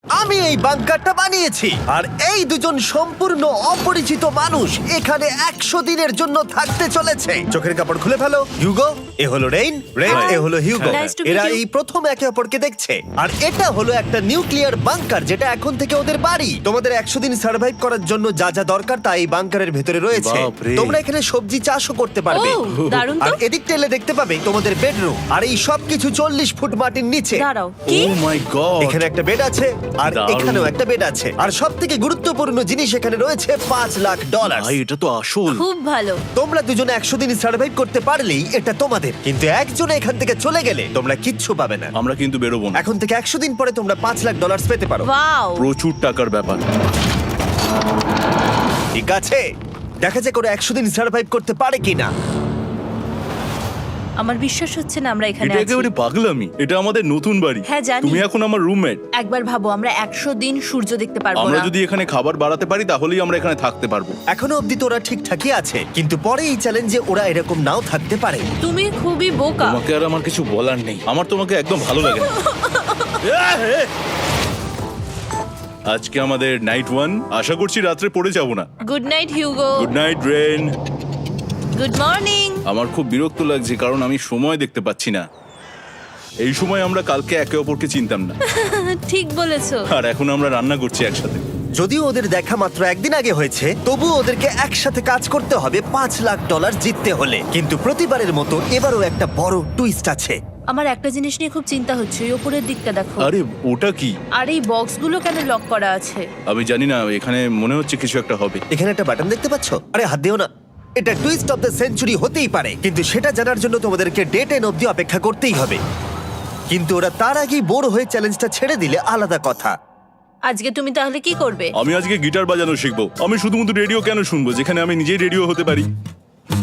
আমি এই বাংকারটা বানিয়েছি আর এই দুজন সম্পূর্ণ অপরিচিত মানুষ এখানে 100 দিনের জন্য থাকতে চলেছে। চোখের কাপড় খুলে ফেলো। হিউগো, এ হলো রেইন, এ হলো হিউগো। Nice to meet এরা you. এই প্রথম একে অপরকে দেখছে। আর এটা হলো একটা নিউক্লিয়ার বাংকার যেটা এখন থেকে ওদের বাড়ি। তোমাদের 100 দিন সার্ভাইভ করার জন্য যা যা দরকার তা এই বাংকারের ভেতরে রয়েছে। বাপরে। তোমরা এখানে সবজি চাষও করতে পারবে। ও, দারুণ তো। আর এদিক টেলে দেখতে পাবে তোমাদের বেডরুম। আর এই সব কিছু 40 ফুট মাটির নিচে। দাঁড়াও, কি? ও মাই গড, এখানে একটা বেড আছে আর দারুণ। এখানেও একটা বেড আছে। আর সব থেকে গুরুত্বপূর্ণ জিনিস এখানে রয়েছে $5 লাখ। ভাই এটা তো আসল। খুব ভালো। তোমরা দুজনে 100 দিন সার্ভাইভ করতে পারলেই এটা তোমাদের, কিন্তু একজন এখান থেকে চলে গেলে তোমরা কিচ্ছু পাবে না। আমরা কিন্তু বেরোবো না, এখন থেকে 100 দিন পরে তোমরা $5 লাখ পেতে পারো। ওয়াও। প্রচুর টাকার ব্যাপার। ঠিক আছে, দেখা যাক ওরা 100 দিন সার্ভাইভ করতে পারে কিনা। আমার বিশ্বাস হচ্ছে না আমরা এখানে এটা আছি। একেবারে পাগলামি। এটা আমাদের নতুন বাড়ি। হ্যাঁ, জানি। তুমি এখন আমার রুমমেট। একবার ভাবো, আমরা 100 দিন সূর্য দেখতে পারবো আমরা না। যদি এখানে খাবার বাড়াতে পারি তাহলেই আমরা এখানে থাকতে পারবো। এখনো অব্দি তো ওরা ঠিকঠাকই আছে, কিন্তু পরে এই চ্যালেঞ্জে ওরা এরকম নাও থাকতে পারে। তুমি খুবই বোকা। তোমাকে আর আমার কিছু বলার নেই। আমার তোমাকে একদম ভালো লাগে না। আজকে আমাদের নাইট 1। আশা করছি রাত্রে পড়ে যাব না। Good night Hugo. Good night Ren. Good morning. আমার খুব বিরক্ত লাগছে কারণ আমি সময় দেখতে পাচ্ছি না। এই সময় আমরা কালকে একে অপরকে চিনতাম না, ঠিক বলেছো। আর এখন আমরা রান্না করছি একসাথে। যদিও ওদের দেখা মাত্র একদিন আগে হয়েছে, তবুও ওদেরকে একসাথে কাজ করতে হবে $5 লাখ জিততে হলে। কিন্তু প্রতিবারের মতো এবারও একটা বড় টুইস্ট আছে। আমার একটা জিনিস নিয়ে খুব চিন্তা হচ্ছে, ওই উপরের দিকটা দেখো। আরে ওটা কি? আর এই বক্সগুলো কেন লক করা আছে? আমি জানি না, এখানে মনে হচ্ছে কিছু একটা হবে। এখানে একটা বাটন দেখতে পাচ্ছ? আরে হাত দিও না। এটা টুইস্ট অফ দ্য সেঞ্চুরি হতেই পারে, কিন্তু সেটা জানার জন্য তোমাদেরকে ডে 10 অব্দি অপেক্ষা করতেই হবে। কিন্তু ওরা তার আগেই বোর হয়ে চ্যালেঞ্জটা ছেড়ে দিলে আলাদা কথা। আজকে তুমি তাহলে কি করবে? আমি আজকে গিটার বাজানো শিখবো। আমি শুধুমাত্র রেডিও কেন শুনবো যেখানে আমি নিজেই রেডিও হতে পারি?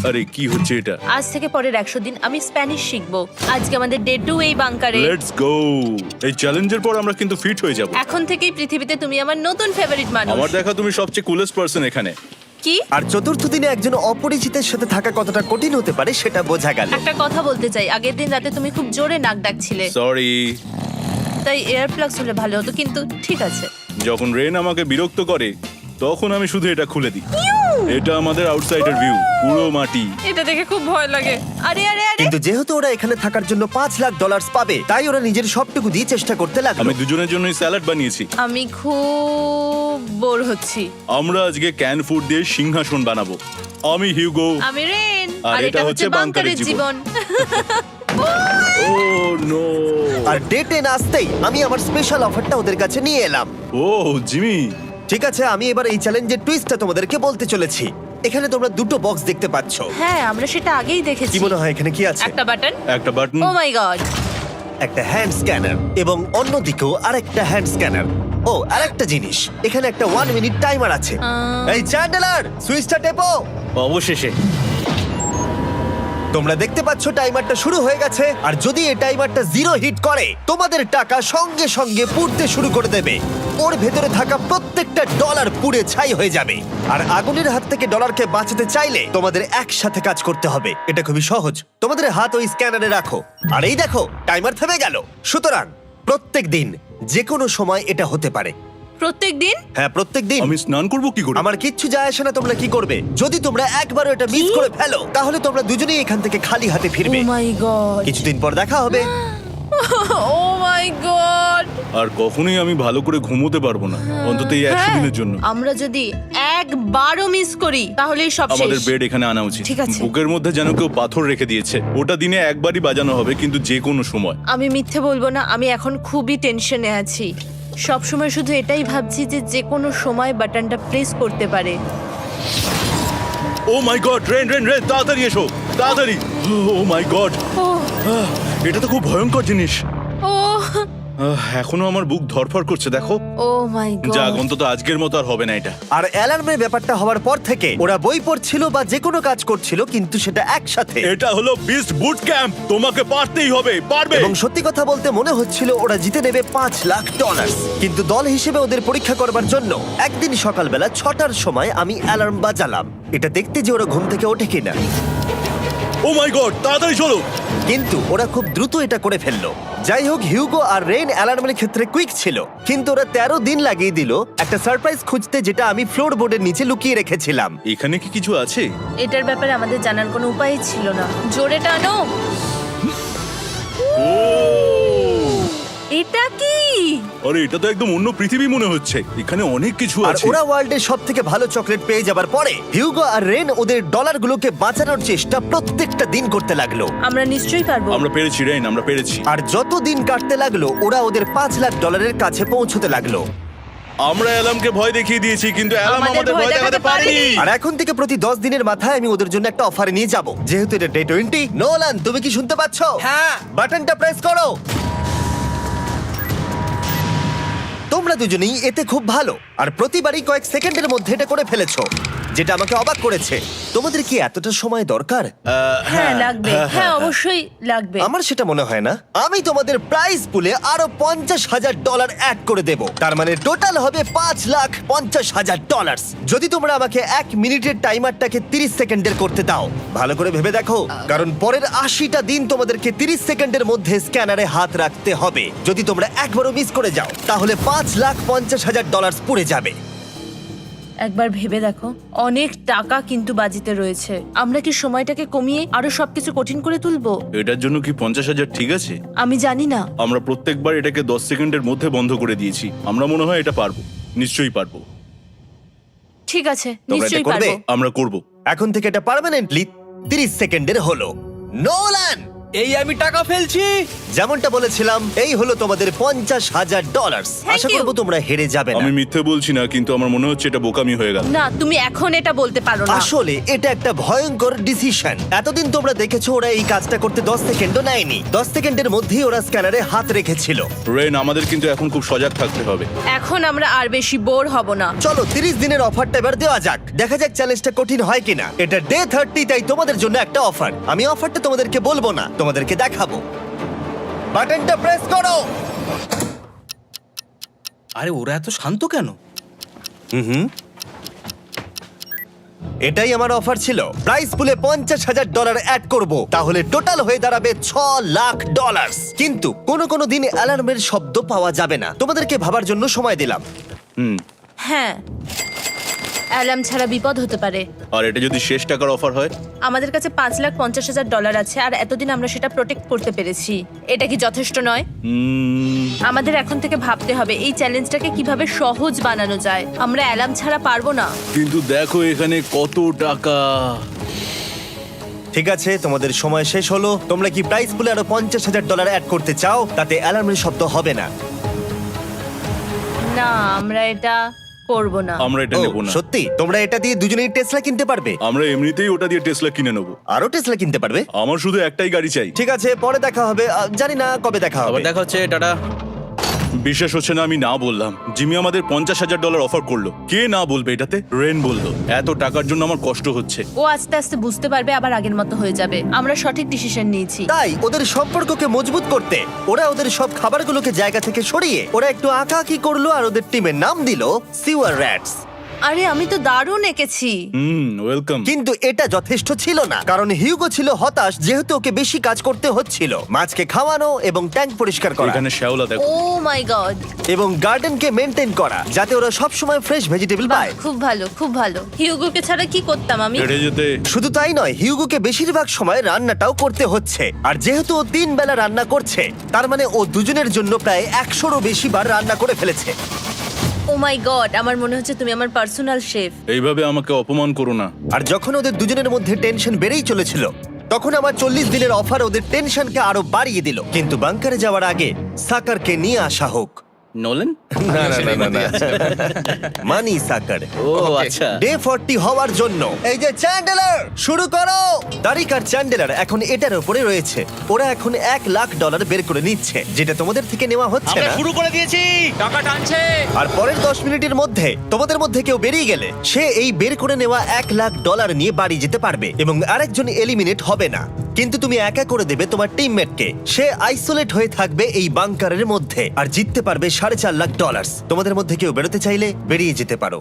আরে কি হচ্ছে এটা? আজ থেকে পরের 100 দিন আমি স্প্যানিশ শিখবো। আজকে আমাদের ডে 2 এই বাংকারে। Let's go. এই চ্যালেঞ্জের পর আমরা কিন্তু ফিট হয়ে যাব। এখন থেকেই পৃথিবীতে তুমি আমার নতুন ফেভারিট মানুষ। আমার দেখা তুমি সবচেয়ে কুলেস্ট পারসন এখানে। কি? আর চতুর্থ দিনে একজন অপরিচিতের সাথে থাকা কতটা কঠিন হতে পারে সেটা বোঝা গেল। একটা কথা বলতে চাই, আগের দিন রাতে তুমি খুব জোরে নাক ডাকছিলে, সরি। তাই এয়ার প্লাগস হলে ভালো হতো, কিন্তু ঠিক আছে। যখন রেন আমাকে বিরক্ত করে তখন আমি শুধু এটা খুলে দিই। এটা আমাদের আউটসাইডার ভিউ, পুরো মাটি। এটা দেখে খুব ভয় লাগে। আরে আরে আরে, কিন্তু যেহেতু ওরা এখানে থাকার জন্য $5 লাখ পাবে, তাই ওরা নিজের সবটুকু দিয়ে চেষ্টা করতে লাগলো। আমি দুজনের জন্যই স্যালাড বানিয়েছি। আমি খুব বোর হচ্ছি। আমরা আজকে ক্যান ফুড দিয়ে সিংহাসন বানাবো। আমি হিউগো। আমি রেন, আর আর এটা হচ্ছে বাংকারের জীবন। ও নো। আর ডে 10 আসতেই আমি আমার স্পেশাল অফারটা ওদের কাছে নিয়ে এলাম। ও জিমি। ঠিক আছে, আমি এবার এই চ্যালেঞ্জের টুইস্টটা তোমাদেরকে বলতে চলেছি। এখানে তোমরা দুটো বক্স দেখতে পাচ্ছ। হ্যাঁ, আমরা সেটা আগেই দেখেছি। কি মনে হয় এখানে কি আছে? একটা বাটন। একটা বাটন। O my god. একটা হ্যান্ড স্ক্যানার এবং অন্যদিকেও আরেকটা হ্যান্ড স্ক্যানার। ও, আরেকটা জিনিস, এখানে একটা 1 মিনিট টাইমার আছে। এই চ্যান্ডেলার, সুইচটা টেপো। অবশেষে। তোমরা দেখতে পাচ্ছ টাইমারটা শুরু হয়ে গেছে, আর যদি এই টাইমারটা 0 হিট করে তোমাদের টাকা সঙ্গে সঙ্গে পুড়তে শুরু করে দেবে। ওর ভেতরে থাকা প্রত্যেকটা ডলার পুড়ে ছাই হয়ে যাবে। আর আগুনের হাত থেকে ডলারকে বাঁচাতে চাইলে তোমাদের একসাথে কাজ করতে হবে। এটা খুবই সহজ। তোমাদের হাত ওই স্ক্যানারে রাখো, আর এই দেখো টাইমার থেমে গেল। সুতরাং প্রত্যেক দিন যে কোনো সময় এটা হতে পারে। প্রত্যেক দিন? হ্যাঁ, প্রত্যেক দিন। আমি স্নান করব কি করে? আমার কিচ্ছু যায় আসে না তোমরা কি করবে। যদি তোমরা একবারও এটা মিস করে ফেলো তাহলে তোমরা দুজনেই এখান থেকে খালি হাতে ও ফিরবে। মাই গড। কিছুদিন পর দেখা হবে। ও মাই গড। আর কখনোই আমি ভালো করে ঘুমোতে পারবো না, অন্তত এই 100 দিনের জন্য। আমরা যদি একবারও মিস করি তাহলেই সব শেষ। আমাদের বেড এখানে আনা উচিত। ঠিক আছে। বুকের মধ্যে যেন কেউ পাথর রেখে দিয়েছে। ওটা দিনে একবারই বাজানো হবে, কিন্তু যে কোনো সময়। আমি মিথ্যে বলবো না, আমি এখন খুবই টেনশনে আছি। সব সময় শুধু এটাই ভাবছি যে যে কোনো সময় বাটনটা প্রেস করতে পারে। ও my god, rain rain rain, তাড়াতাড়ি এসো, তাড়াতাড়ি। ও মাই গড, ও এটা তো খুব ভয়ঙ্কর জিনিস। ও এখনো আমার বুক ধড়ফড় করছে, দেখো। ও মাই গড। যাক, অন্তত আজকের মতো আর হবে না এটা। আর অ্যালার্মের ব্যাপারটা হওয়ার পর থেকে ওরা বই পড়ছিল বা যে কোনো কাজ করছিল, কিন্তু সেটা একসাথে। এটা হলো বিস্ট বুট ক্যাম্প, তোমাকে পারতেই হবে, পারবে। এবং সত্যি কথা বলতে মনে হচ্ছিল ওরা জিতে নেবে $5 লাখ। কিন্তু দল হিসেবে ওদের পরীক্ষা করবার জন্য একদিন সকালবেলা 6টার সময় আমি অ্যালার্ম বাজালাম, এটা দেখতে যে ওরা ঘুম থেকে ওঠে কিনা। ও মাই গড, তাড়াতাড়ি চলো। কিন্তু ওরা খুব দ্রুত এটা করে ফেললো। যাই হোক, হিউগো আর রেন অ্যালার্মের ক্ষেত্রে কুইক ছিল, কিন্তু ওরা 13 দিন লাগিয়ে দিল একটা সারপ্রাইজ খুঁজতে, যেটা আমি ফ্লোর বোর্ডের নিচে লুকিয়ে রেখেছিলাম। এখানে কি কিছু আছে? এটার ব্যাপারে আমাদের জানার কোনো উপায় ছিল না। জোরে টানো। এটা কি? আরে এটা তো একদম অন্য পৃথিবী মনে হচ্ছে। এখানে অনেক কিছু আর আছে। ওরা ওয়ার্ল্ডের সব থেকে ভালো চকলেট পেয়ে যাবার পরে হিউগো আর রেন ওদের ডলারগুলোকে বাঁচানোর চেষ্টা প্রত্যেকটা দিন করতে লাগলো। আমরা নিশ্চয়ই পারবো। আমরা পেরেছি রেন, আমরা পেরেছি। আর যত দিন কাটতে লাগলো, ওরা ওদের $5,00,000 কাছে পৌঁছতে লাগলো। আমরা অ্যালামকে ভয় দেখিয়ে দিয়েছি, কিন্তু অ্যালাম আমাদের আমাদের ভয় ভয় দেখাতে দেখাতে পারেনি। পারেনি। আর এখন থেকে প্রতি 10 দিনের মাথায় আমি ওদের জন্য একটা অফার নিয়ে যাব, যেহেতু এটা ডে 20। নোলান, তুমি কি শুনতে পাচ্ছ? হ্যাঁ। বাটনটা প্রেস করো। তোমরা দুজনেই এতে খুব ভালো, আর প্রতিবারই কয়েক সেকেন্ডের মধ্যে এটা করে ফেলেছো, যেটা আমাকে অবাক করেছে। তোমাদের কি এতটা সময় দরকার? হ্যাঁ লাগবে, হ্যাঁ অবশ্যই লাগবে। আমার সেটা মনে হয় না। আমি তোমাদের প্রাইস পুলে আরো $50,000 অ্যাড করে দেব, তার মানে টোটাল হবে $5,50,000। যদি তোমরা আমাকে 1 মিনিটের টাইমারটাকে 30 সেকেন্ডের করতে দাও। ভালো করে ভেবে দেখো, কারণ পরের 80টা দিন তোমাদেরকে 30 সেকেন্ডের মধ্যে স্ক্যানারে হাত রাখতে হবে। যদি তোমরা একবারও মিস করে যাও, তাহলে $5,50,000 পুড়ে যাবে। একবার ভেবে দেখো, অনেক টাকা কিন্তু বাজিতে রয়েছে। আমরা কি সময়টাকে কমিয়ে আরো সবকিছু কঠিন করে তুলবো? এটার জন্য কি 50,000 ঠিক আছে? আমি জানি না। আমরা প্রত্যেকবার এটাকে 10 সেকেন্ডের মধ্যে বন্ধ করে দিয়েছি। আমরা মনে হয় এটা পারবো, নিশ্চয়ই পারবো। ঠিক আছে, তোমরা এটা নিশ্চয়ই করবে? পারবো। আমরা করব। এখন থেকে এটা পার্মানেন্টলি 30 সেকেন্ডের হলো। নোলান, এই আমি টাকা ফেলছি। যেমনটা বলেছিলাম, এই হলো তোমাদের $50,000। আশা you. করবো তোমরা হেরে যাবে না। আমি মিথ্যে বলছি না, কিন্তু আমার মনে হচ্ছে এটা বোকামি হয়ে গেল। না, তুমি এখন এটা বলতে পারো না। আসলে এটা একটা ভয়ঙ্কর ডিসিশন। এতদিন তোমরা দেখেছো ওরা এই কাজটা করতে 10 সেকেন্ডও নেয়নি। 10 সেকেন্ডের মধ্যেই ওরা স্ক্যানারে হাত রেখেছিল। রেন, আমাদের কিন্তু এখন খুব সজাগ থাকতে হবে। এখন আমরা আর বেশি বোর হব না। চলো 30 দিনের অফারটা এবার দেওয়া যাক, দেখা যাক চ্যালেঞ্জটা কঠিন হয় কিনা। এটা ডে 30, তাই তোমাদের জন্য একটা অফার। আমি অফারটা তোমাদেরকে বলবো না, তোমাদেরকে দেখাবো। বাটনটা প্রেস করো। আরে ওরা এত শান্ত কেন? এটাই আমার অফার ছিল। প্রাইস পুলে $50,000 অ্যাড করব, তাহলে টোটাল হয়ে দাঁড়াবে $6,00,000। কিন্তু কোনো দিন অ্যালার্মের শব্দ পাওয়া যাবে না। তোমাদেরকে ভাবার জন্য সময় দিলাম। হ্যাঁ, অ্যালার্ম ছাড়া বিপদ হতে পারে। আর এটা যদি শেষ টাকার অফার হয়? আমাদের কাছে $5,50,000 আছে, আর এতদিন আমরা সেটা প্রোটেক্ট করতে পেরেছি। এটা কি যথেষ্ট নয়? আমাদের এখন থেকে ভাবতে হবে এই চ্যালেঞ্জটাকে কিভাবে সহজ বানানো যায়। আমরা অ্যালার্ম ছাড়া পারবো না। কিন্তু দেখো এখানে কত টাকা। ঠিক আছে, তোমাদের সময় শেষ হলো। তোমরা কি প্রাইস পুলে আরো $50,000 অ্যাড করতে চাও? তাতে অ্যালার্মের শব্দ হবে না। না, আমরা এটা করব না। আমরা এটা ও, নেব না। সত্যি? তোমরা এটা দিয়ে দুজনেই টেসলা কিনতে পারবে? আমরা এমনিতেই ওটা দিয়ে টেসলা কিনে নেব। আরো টেসলা কিনতে পারবে? আমার শুধু একটাই গাড়ি চাই। ঠিক আছে, পরে দেখা হবে। জানি না কবে দেখা হবে। আবার দেখা হচ্ছে, টাটা। বিশ্বাস হচ্ছে না আমি না বললাম। জিমি আমাদের $50,000 অফার করলো। কে না বলবে এটাতে? রেন বললো। এত টাকার জন্য আমার কষ্ট হচ্ছে। ও আস্তে আস্তে বুঝতে পারবে, আবার আগের মতো হয়ে যাবে। আমরা সঠিক ডিসিশন নিয়েছি। তাই ওদের সম্পর্ককে মজবুত করতে ওরা ওদের সব খাবারগুলোকে জায়গা থেকে সরিয়ে ওরা একটু আঁকাআঁকি করলো, আর ওদের টিমের নাম দিল সিওয়ার র্যাটস। আরে আমি তো দারুণ এঁকেছি। ওয়েলকাম। কিন্তু এটা যথেষ্ট ছিল না, কারণ হিউগো ছিল হতাশ, যেহেতু ওকে বেশি কাজ করতে হচ্ছিল। মাছকে খাওয়ানো এবং ট্যাঙ্ক পরিষ্কার করা এখানে শ্যাওলা দেখো। ও মাই গড, এবং গার্ডেনকে মেনটেন করা, যাতে ওরা সব সময় ফ্রেশ ভেজিটেবল পায়। খুব ভালো, খুব ভালো। হিউগোকে ছাড়া কি করতাম আমি? হেঁটে যেতে। শুধু তাই নয়, হিউগোকে বেশিরভাগ সময় রান্নাটাও করতে হচ্ছে। আর যেহেতু ও 3 বেলা রান্না করছে, তার মানে ও দুজনের জন্য প্রায় 100রও বেশি বার রান্না করে ফেলেছে। ও মাই গড, আমার মনে হচ্ছে তুমি আমার পার্সোনাল শেফ। এইভাবে আমাকে অপমান করো না। আর যখন ওদের দুজনের মধ্যে টেনশন বেড়েই চলেছিল, তখন আমার 40 দিনের অফার ওদের টেনশনকে আরো বাড়িয়ে দিল। কিন্তু বাংকারে যাওয়ার আগে সাকারকে নিয়ে আসা হোক। নোলেন? না না না না, না। মানি সাকার। ও আচ্ছা। ডে 40 হওয়ার জন্য এই যে চ্যান্ডেলার শুরু করো। তারিক আর চ্যান্ডেলার এখন এটার উপরে রয়েছে। ওরা এখন $1,00,000 বের করে নিচ্ছে, যেটা তোমাদের থেকে নেওয়া হচ্ছে আমরা না। শুরু করে দিয়েছি, টাকা টানছে। আর পরের 10 মিনিটের মধ্যে তোমাদের মধ্যে কেউ বেরিয়ে গেলে সে এই বের করে নেওয়া $1,00,000 নিয়ে বাড়ি যেতে পারবে, এবং আরেকজন এলিমিনেট হবে না। কিন্তু তুমি একা করে দেবে তোমার টিমমেটকে। সে আইসোলেট হয়ে থাকবে এই বাংকারের মধ্যে, আর জিততে পারবে $4.5 লাখ। তোমাদের মধ্যে কেউ বেরোতে চাইলে বেরিয়ে যেতে পারো।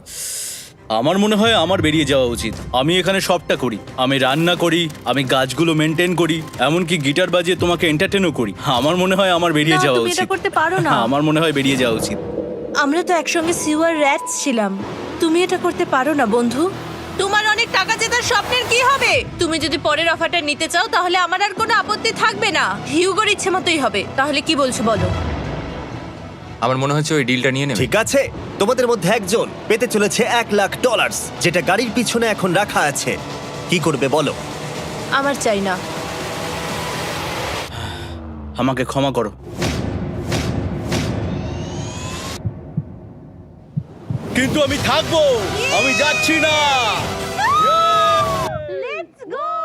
আমার মনে হয় আমার বেরিয়ে যাওয়া উচিত। আমি এখানে সবটা করি, আমি রান্না করি, আমি গাছগুলো মেনটেন করি, এমনকি গিটার বাজিয়ে তোমাকে এন্টারটেনও করি। আমার মনে হয় আমার বেরিয়ে না, যাওয়া তুমি উচিত। এটা করতে পারো না। আমার মনে হয় বেরিয়ে যাওয়া উচিত। আমরা তো একসঙ্গে সিওয়ার র্যাটস ছিলাম। তুমি এটা করতে পারো না বন্ধু। তোমার অনেক টাকা জেতার স্বপ্নের কি হবে? তুমি যদি পরের অফারটা নিতে চাও তাহলে আমার আর কোনো আপত্তি থাকবে না। হিউগোর ইচ্ছে মতোই হবে। তাহলে কি বলছো বলো? আমার মনে হচ্ছে ওই ডিলটা নিয়ে নেবে। ঠিক আছে, তোমাদের মধ্যে একজন পেতে চলেছে $1,00,000, যেটা গাড়ির পিছনে এখন রাখা আছে। কি করবে বলো? আমার চাই না। আমাকে ক্ষমা করো। কিন্তু আমি থাকবো, আমি যাচ্ছি না।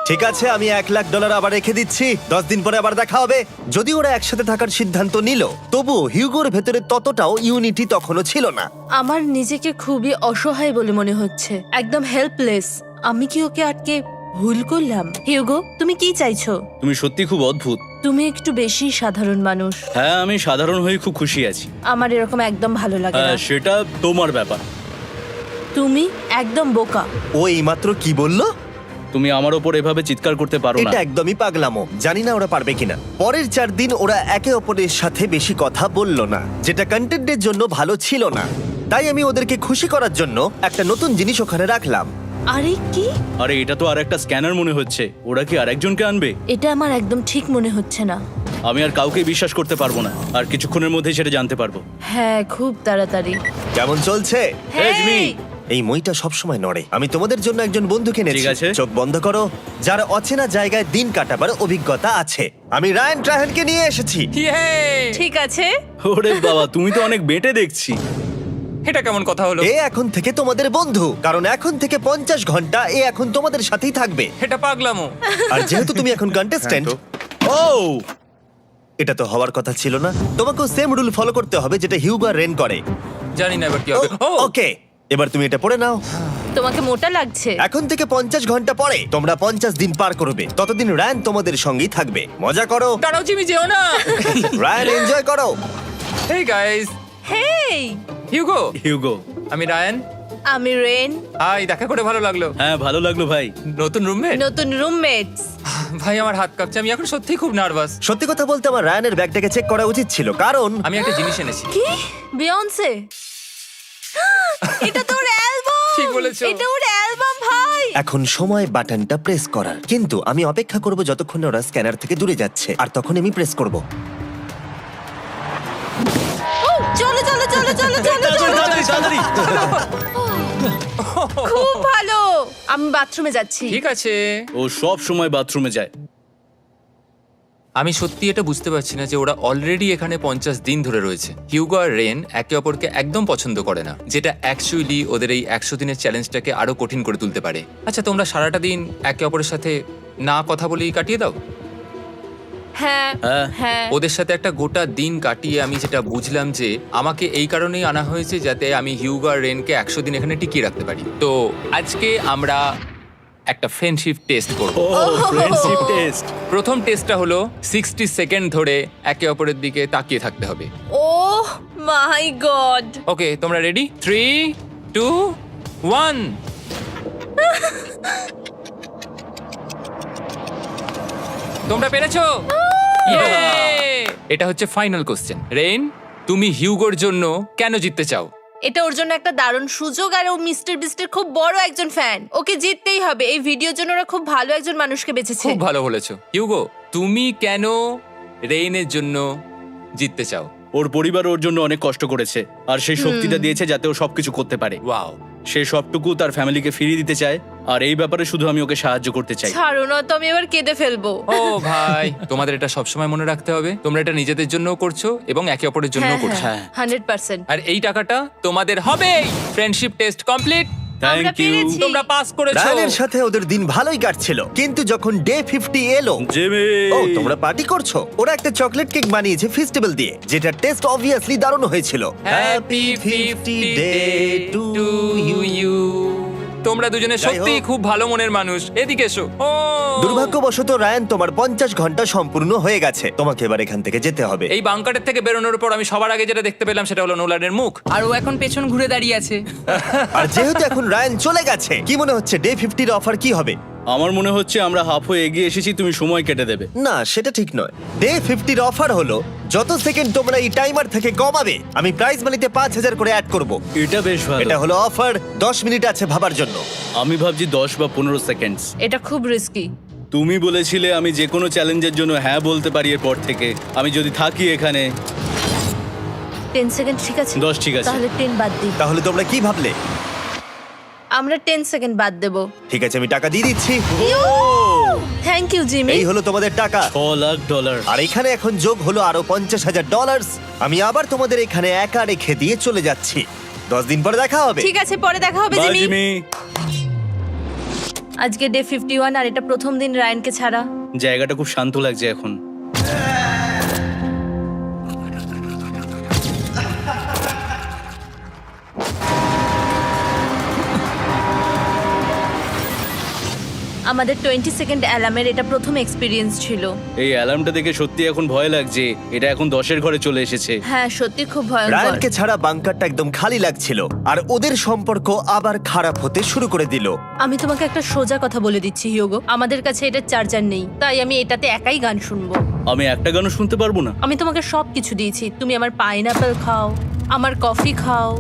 ঠিক আছে, আমি $1,00,000 আবার রেখে দিচ্ছি। 10 দিন পরে আবার দেখা হবে। যদি ওরা একসাথে থাকার সিদ্ধান্ত নিল, তবুও হিউগোর ভেতরে ততটাও ইউনিটি তখনও ছিল না। আমার নিজেকে খুবই অসহায় বলে মনে হচ্ছে, একদম হেল্পলেস। আমি কি ওকে আটকে ভুল করলাম? হিউগো, তুমি কি চাইছো? তুমি সত্যি খুব অদ্ভুত। তুমি একটু বেশি সাধারণ মানুষ। হ্যাঁ, আমি সাধারণ হয়ে খুব খুশি আছি। আমার এরকম একদম ভালো লাগে না। হ্যাঁ, সেটা তোমার ব্যাপার। তুমি একদম বোকা। ও এইমাত্র কি বললো? তুমি আমার ওপর এভাবে চিৎকার করতে পারো না। এটা একদমই পাগলামো। জানি না ওরা পারবে কিনা। পরের 4 দিন ওরা একে অপরের সাথে বেশি কথা বলল না, যেটা কন্টেন্টের জন্য ভালো ছিল না। তাই আমি ওদেরকে খুশি করার জন্য একটা নতুন জিনিস ওখানে রাখলাম। আরে কি? আরে এটা তো আর একটা স্ক্যানার মনে হচ্ছে। ওরা কি আরেকজনকে আনবে? এটা আমার একদম ঠিক মনে হচ্ছে না। আমি আর কাউকে বিশ্বাস করতে পারবো না। আর কিছুক্ষণের মধ্যেই সেটা জানতে পারবো। হ্যাঁ, খুব তাড়াতাড়ি। কেমন চলছে? Hey, Jimmy! এই মইটা সবসময় নড়ে। আমি তোমাদের জন্য একজন বন্ধুকে এনেছি। ঠিক আছে। চোখ বন্ধ করো। যার অচেনা জায়গায় দিন কাটাবার অভিজ্ঞতা আছে। আমি রায়ান ট্রাহেলকে নিয়ে এসেছি। ইয়ে! ঠিক আছে। ওরে বাবা, তুমি তো অনেক বেটে দেখছি। এটা কেমন কথা হলো? এ এখন থেকে তোমাদের বন্ধু, কারণ এখন থেকে 50 ঘন্টা এ এখন তোমাদের সাথেই থাকবে। এটা পাগলামো। আর যেহেতু তুমি এখন কন্টেস্ট্যান্ট, ও এটা তো হওয়ার কথা ছিল না। তোমাকেও সেম রুল ফলো করতে হবে যেটা হিউগো আর রেন করে। জানি না এবার কি হবে। ও ওকে, এবার তুমি এটা পড়ে নাও। তোমাকে মোটা লাগছে। এখন থেকে 50 ঘন্টা পরে তোমরা 50 দিন পার করবে। ততদিন রায়ান তোমাদের সঙ্গেই থাকবে। মজা করো। দাঁড়াও জিমি, যেও না। রায়ান, এনজয় করো। হেই গাইস, হেই, হিউগো। হিউগো। আমি রায়ান। আমি রেন। হাই, দেখা করে ভালো লাগলো। হ্যাঁ, ভালো লাগলো ভাই। নতুন রুমমেট। নতুন রুমমেটস। ভাই, আমার হাত কাঁপছে। আমি এখন সত্যিই খুব নার্ভাস। সত্যি কথা বলতে আমার রায়ানের ব্যাগটাকে চেক করা উচিত ছিল, কারণ আমি একটা জিনিস এনেছি। কি? বিয়ন্সে? এটা তোর অ্যালবাম। ঠিক বলেছো। এটা ওর অ্যালবাম ভাই। এখন সময় বাটনটা প্রেস করার। কিন্তু আমি অপেক্ষা করব যতক্ষণ না ওরা স্ক্যানার থেকে দূরে যাচ্ছে, আর তখন আমি প্রেস করব। ও, চলো চলো চলো চলো চলো চলো। খুব ভালো। আমি বাথরুমে যাচ্ছি। ঠিক আছে। ও সব সময় বাথরুমে যায়। আমি সত্যি এটা বুঝতে পারছি না যে ওরা অলরেডি এখানে 50 দিন ধরে রয়েছে। হিউগো আর রেন একে অপরকে একদম পছন্দ করে না, যেটা অ্যাকচুয়ালি ওদের এই 100 দিনের চ্যালেঞ্জটাকে আরো কঠিন করে তুলতে পারে। আচ্ছা, তোমরা সারাটা দিন একে অপরের সাথে না কথা বলেই কাটিয়ে দাও? হ্যাঁ হ্যাঁ। হ্যাঁ। ওদের সাথে একটা গোটা দিন কাটিয়ে আমি যেটা বুঝলাম যে আমাকে এই কারণেই আনা হয়েছে যাতে আমি হিউগো আর রেনকে 100 দিন এখানে টিকিয়ে রাখতে পারি। তো আজকে আমরা একটা ফ্রেন্ডশিপ টেস্ট করব। ও ফ্রেন্ডশিপ টেস্ট। প্রথম টেস্টটা হলো 60 সেকেন্ড ধরে একে অপরের দিকে তাকিয়ে থাকতে হবে। ওহ মাই গড। ওকে, তোমরা রেডি? 3, 2, 1। তোমরা পেরেছো? Yay! এটা হচ্ছে ফাইনাল কোশ্চেন। রেইন, তুমি হিউগোর জন্য কেন জিততে চাও? এটা ওর জন্য একটা দারুণ সুযোগ, আর ও মিস্টার বিস্টের খুব বড় একজন ফ্যান। ওকে জিততেই হবে। এই ভিডিওর জন্য ওরা খুব ভালো একজন মানুষকে বেছেছে। খুব ভালো বলেছো। হিউগো, তুমি কেন রেইনের জন্য জিততে চাও? ওর পরিবার ওর জন্য অনেক কষ্ট করেছে, আর সেই শক্তিটা দিয়েছে যাতে ও সবকিছু করতে পারে। ওয়াও। সে সবটুকু তার ফ্যামিলিকে ফিরিয়ে দিতে চায়, আর এই ব্যাপারে শুধু আমি ওকে সাহায্য করতে চাই। ছাড়ো না তো, আমি এবার কেঁদে ফেলবো। ও ভাই, তোমাদের এটা সবসময় মনে রাখতে হবে। তোমরা এটা নিজেদের জন্যও করছো এবং একে অপরের জন্যও করছো। হ্যাঁ। 100%। আর এই টাকাটা তোমাদের হবে। Friendship test complete. আমরা থ্যাংক ইউ পেরেছি। তোমরা পাস করেছো। রায়ানের সাথে ওদের দিন ভালোই কাটছিল, কিন্তু যখন ডে 50 এলো, জিমি। ও তোমরা পার্টি করছো। ওরা একটা চকলেট কেক বানিয়েছে ফেস্টিভ্যাল দিয়ে, যেটা টেস্ট অবভিয়াসলি দারুণ হয়েছিল। Happy 50 day to you. তোমরা দুজনে যাই সত্যি হোক। খুব ভালো মনের মানুষ, এদিকে এসো। ও দুর্ভাগ্যবশত রায়ান, তোমার 50 ঘন্টা সম্পূর্ণ হয়ে গেছে। তোমাকে এবার এখান থেকে যেতে হবে। এই বাংকারের থেকে বেরোনোর পর আমি সবার আগে যেটা দেখতে পেলাম সেটা হলো নোলানের মুখ। আর ও এখন পেছন ঘুরে দাঁড়িয়ে আছে। আর যেহেতু এখন রায়ান চলে গেছে, কি মনে হচ্ছে ডে 50-র অফার কি হবে? আমার মনে হচ্ছে আমরা হাফ হয়ে এগিয়ে এসেছি, তুমি সময় কেটে দেবে। না, সেটা ঠিক নয়। ডে 50-র অফার হলো যত সেকেন্ড তোমরা এই টাইমার থেকে কমাবে, আমি প্রাইজ মানিতে 5000 করে অ্যাড করব। এটা বেশ ভালো। এটা হলো অফার। 10 মিনিট আছে ভাবার জন্য। আমি ভাবছি 10 বা 15 সেকেন্ডস। এটা খুব রিস্কি। তুমি বলেছিলে আমি যে কোনো চ্যালেঞ্জের জন্য হ্যাঁ বলতে পারি এরপর থেকে। আমি যদি থাকি এখানে 10 সেকেন্ড ঠিক আছে? 10 ঠিক আছে। তাহলে 10 বাদ দিই। তাহলে তোমরা কি ভাবলে? আমরা 10 সেকেন্ড বাদ দেব। ঠিক আছে, আমি টাকা দিয়ে দিচ্ছি। Thank you Jimmy. এই হলো তোমাদের টাকা। $6,00,000। আর এখানে এখন যোগ হলো আরো $50,000। আমি আবার তোমাদের এখানে একা রেখে দিয়ে চলে যাচ্ছি। 10 দিন পরে দেখা হবে। ঠিক আছে, পরে দেখা হবে বাই জিমি। জিমি। আজকে ডে 51 আর এটা প্রথম দিন রায়ানকে ছাড়া। জায়গাটা খুব শান্ত লাগছে এখন। আমাদের 20 সেকেন্ড অ্যালার্মের এটা প্রথম এক্সপিরিয়েন্স ছিল। এই অ্যালার্মটা দেখে সত্যি এখন ভয় লাগছে। এটা এখন 10-এর ঘরে চলে এসেছে। হ্যাঁ, সত্যি খুব ভয়ঙ্কর। রায়ানকে ছাড়া বাংকারটা একদম খালি লাগছিল, আর ওদের সম্পর্ক আবার খারাপ হতে শুরু করে দিল। আমি তোমাকে একটা সোজা কথা বলে দিচ্ছি হিউগো, আমাদের কাছে এটা চার্জার নেই, তাই আমি এটাতে একাই গান শুনবো। আমি একটা গানও শুনতে পারবো না। আমি তোমাকে সব কিছু দিয়েছি, তুমি আমার পাইনাপেল খাও, আমার কফি খাও,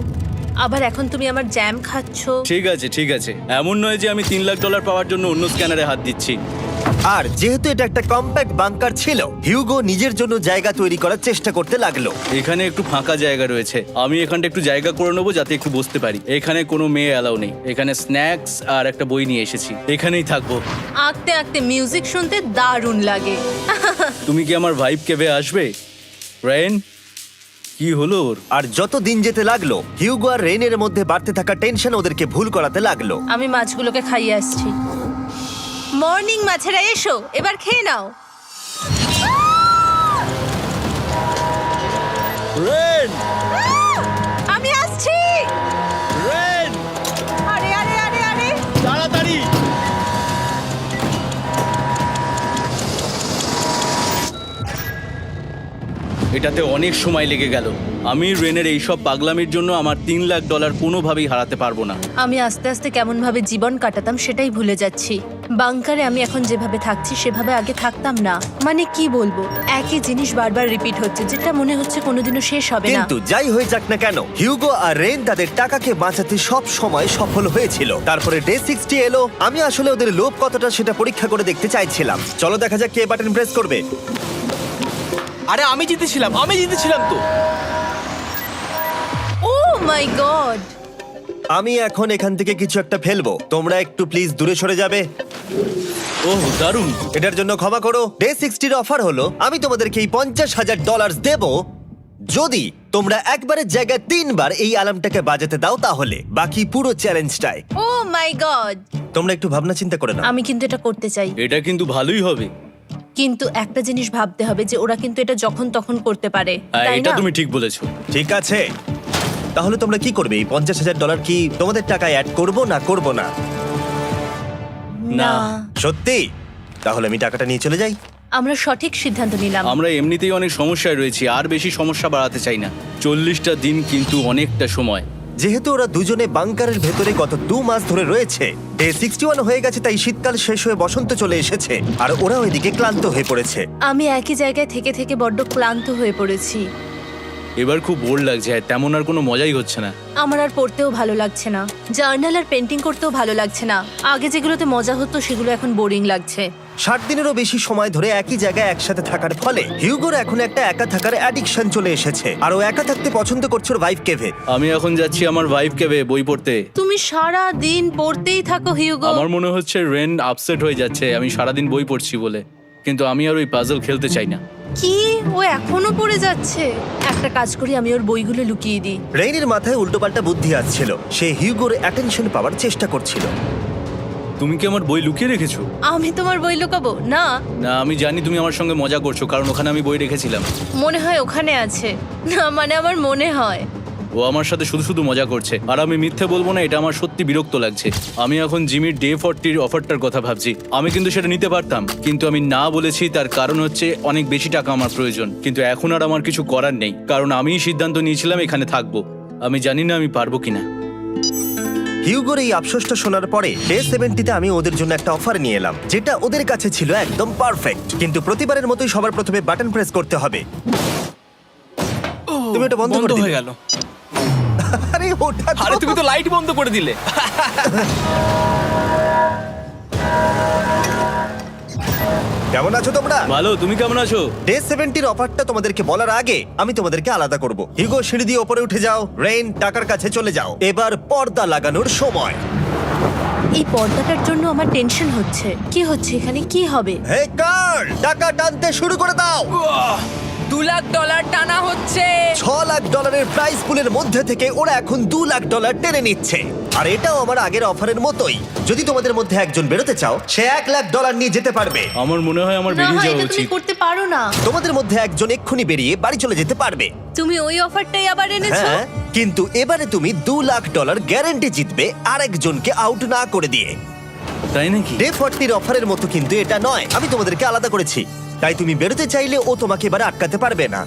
আবার এখন তুমি আমার জ্যাম খাচ্ছ। ঠিক আছে ঠিক আছে, এমন নয় যে আমি $3,00,000 পাওয়ার জন্য অন্য স্ক্যানারে হাত দিচ্ছি। আর যেহেতু এটা একটা কম্প্যাক্ট বাংকার ছিল, হিউগো নিজের জন্য জায়গা তৈরি করার চেষ্টা করতে লাগলো। এখানে একটু ফাঁকা জায়গা রয়েছে, আমি এখানটা একটু জায়গা করে নেবো যাতে একটু বসতে পারি। এখানে কোনো মেয়ে অ্যালাউ নেই। এখানে স্ন্যাক্স আর একটা বই নিয়ে এসেছি, এখানেই থাকবো। আঁকতে আঁকতে মিউজিক শুনতে দারুণ লাগে। তুমি কি আমার ভাইব কেবে আসবে? রেন, কি হলো ওর? আর যত দিন যেতে লাগলো, হিউগো আর রেনের মধ্যে বাড়তে থাকা টেনশন ওদেরকে ভুল করাতে লাগলো। আমি মাছগুলোকে খাইয়ে আসছি। মর্নিং মাছেরা, এসো এবার খেয়ে নাও। রেন, আমি আসছি। রেন, আরে আরে আরে আরে, তাড়াতাড়ি! এটাতে অনেক সময় লেগে গেল। আমি রেনের এইসব পাগলামির জন্য আমার $3,00,000 কোনোভাবেই হারাতে পারবো না। আমি আস্তে আস্তে কেমন ভাবে জীবন কাটাতাম সেটাই ভুলে যাচ্ছি। বাংকারে আমি এখন যেভাবে থাকছি সেভাবে আগে থাকতাম না। মানে কি বলবো, একই জিনিস বারবার রিপিট হচ্ছে, যেটা মনে হচ্ছে কোনোদিনও শেষ হবে না। কিন্তু যাই হয়ে যাক না কেন, হিউগো আর রেন তাদের টাকাকে বাঁচাতে সব সময় সফল হয়েছিল। তারপরে ডে 60 এলো। আমি আসলে ওদের লোভ কতটা সেটা পরীক্ষা করে দেখতে চাইছিলাম। চলো দেখা যাক কে বাটন প্রেস করবে। আরে আমি জিতেছিলাম তো। ও মাই গড! আমি এখন এখান থেকে কিছু একটা ফেলবো। তোমরা একটু প্লিজ দূরে সরে যাবে। ওহ দারুণ! এটার জন্য ক্ষমা করো। ডে 60-র অফার হলো আমি তোমাদেরকে এই $50,000 দেব যদি তোমরা একবারের জায়গায় 3 বার এই অ্যালার্মটাকে বাজাতে দাও, তাহলে বাকি পুরো চ্যালেঞ্জটাই। ও মাই গড! তোমরা একটু ভাবনা চিন্তা করে নাও। আমি কিন্তু এটা করতে চাই, এটা কিন্তু ভালোই হবে। কিন্তু একটা জিনিস ভাবতে হবে যে ওরা কিন্তু এটা যখন তখন করতে পারে, হ্যাঁ, তাই এটা না? তুমি ঠিক বলেছো। ঠিক আছে, তাহলে তোমরা কি করবে? এই $50,000 কি তোমাদের টাকায় অ্যাড করবো না করবো না? না, সত্যি? তাহলে আমি টাকাটা নিয়ে চলে যাই। আমরা সঠিক সিদ্ধান্ত নিলাম। আমরা এমনিতেই অনেক সমস্যায় রয়েছি, আর বেশি সমস্যা বাড়াতে চাই না। 40টা দিন কিন্তু অনেকটা সময়। যেহেতু ওরা দুজনে বাংকারের ভেতরে গত 2 মাস ধরে রয়েছে, ডে 61 হয়ে গেছে, তাই শীতকাল শেষ হয়ে বসন্ত চলে এসেছে, আর ওরা ওইদিকে ক্লান্ত হয়ে পড়েছে। আমি একই জায়গায় থেকে থেকে বড্ড ক্লান্ত হয়ে পড়েছি। এবার খুব বোর লাগছে, তেমন আর কোনো মজাই হচ্ছে না। আমার আর পড়তেও ভালো লাগছে না, জার্নাল আর পেন্টিং করতেও ভালো লাগছে না। আগে যেগুলোতে মজা হতো সেগুলো এখন বোরিং লাগছে। 60 দিনেরও বেশি সময় ধরে একই জায়গায় একসাথে থাকার ফলে হিউগোর এখন একটা একা থাকার অ্যাডিকশন চলে এসেছে, আর ও একা থাকতে পছন্দ করছে ওর ভাইফ কেভে। আমি এখন যাচ্ছি আমার ভাইফ কেবে বই পড়তে। তুমি সারা দিন পড়তেই থাকো হিউগো। আমার মনে হচ্ছে রেন আপসেট হয়ে যাচ্ছে আমি সারাদিন বই পড়ছি বলে, কিন্তু আমি আর ওই পাজল খেলতে চাই না। কি, ও এখনো পড়ে যাচ্ছে? একটা কাজ করি, আমি ওর বইগুলো লুকিয়ে দিই। রেইনের মাথায় উল্টোপাল্টা বুদ্ধি আসছিল। সে হিউগোর অ্যাটেনশন পাওয়ার চেষ্টা করছিল। তুমি কি আমার বই লুকিয়ে রেখেছো? আমি তোমার বই লুকাবো না। না, আমি জানি তুমি আমার সঙ্গে মজা করছো, কারণ ওখানে আমি বই রেখেছিলাম। মনে হয় ওখানে আছে। না মানে আমার মনে হয়। ও আমার সাথে শুধু শুধু মজা করছে, আর আমি মিথ্যে বলবো না, এটা আমার সত্যি বিরক্ত লাগছে। আমি এখন জিমির ডে 40 অফারটার কথা ভাবছি। আমি কিন্তু সেটা নিতে পারতাম, কিন্তু আমি না বলেছি, তার কারণ হচ্ছে অনেক বেশি টাকা আমার প্রয়োজন। কিন্তু এখন আর আমার কিছু করার নেই, কারণ আমিই সিদ্ধান্ত নিয়েছিলাম এখানে থাকবো। আমি জানি না আমি পারবো কিনা। হিউগোর এই আফসোসটা শোনার পরে ডে 70-তে আমি ওদের জন্য একটা অফার নিয়ে এলাম, যেটা ওদের কাছে ছিল একদম পারফেক্ট। কিন্তু প্রতিবারের মতোই সবার প্রথমে বাটন প্রেস করতে হবে। তুমি এটা বন্ধ করে হয়ে দিলে। গেল। আরে ওটা আরে তুমি তো লাইট বন্ধ করে দিলে। কেমন আছো তোমরা? ভালো, তুমি কেমন আছো? ডে 70-র অফারটা তোমাদেরকে বলার আগে আমি তোমাদেরকে আলাদা করব। হিউগো, সিঁড়ি দিয়ে ওপরে উঠে যাও। রেইন, টাকার কাছে চলে যাও। এবার পর্দা লাগানোর সময়। এই পর্দাটার জন্য আমার টেনশন হচ্ছে। কি হচ্ছে এখানে? কি হবে? হে কার্ল, টাকা টানতে শুরু করে দাও। $2 লাখ টানা হচ্ছে। $6 লাখ প্রাইস পুলের মধ্যে থেকে ওরা এখন $2 লাখ টেনে নিচ্ছে। আর এটাও আমার আগের অফারের মতোই। যদি তোমাদের মধ্যে একজন বেরোতে চাও, সে $1 লাখ নিয়ে যেতে পারবে। আমার মনে হয় আমার না বেরিয়ে হয় যাওয়া এটা তুমি উচিত। করতে পারো না। তোমাদের মধ্যে একজন এক্ষুনি বেরিয়ে বাড়ি চলে যেতে পারবে। তুমি ওই অফারটাই আবার এনেছো। হ্যাঁ, কিন্তু এবারে তুমি $2 লাখ গ্যারান্টি জিতবে আরেকজনকে আউট না করে দিয়ে। তাই নাকি? ডে 40-র অফারের মতো কিন্তু এটা নয়। আমি তোমাদেরকে আলাদা করেছি, তাই তুমি বেরোতে চাইলে ও তোমাকে এবারে আটকাতে পারবে না।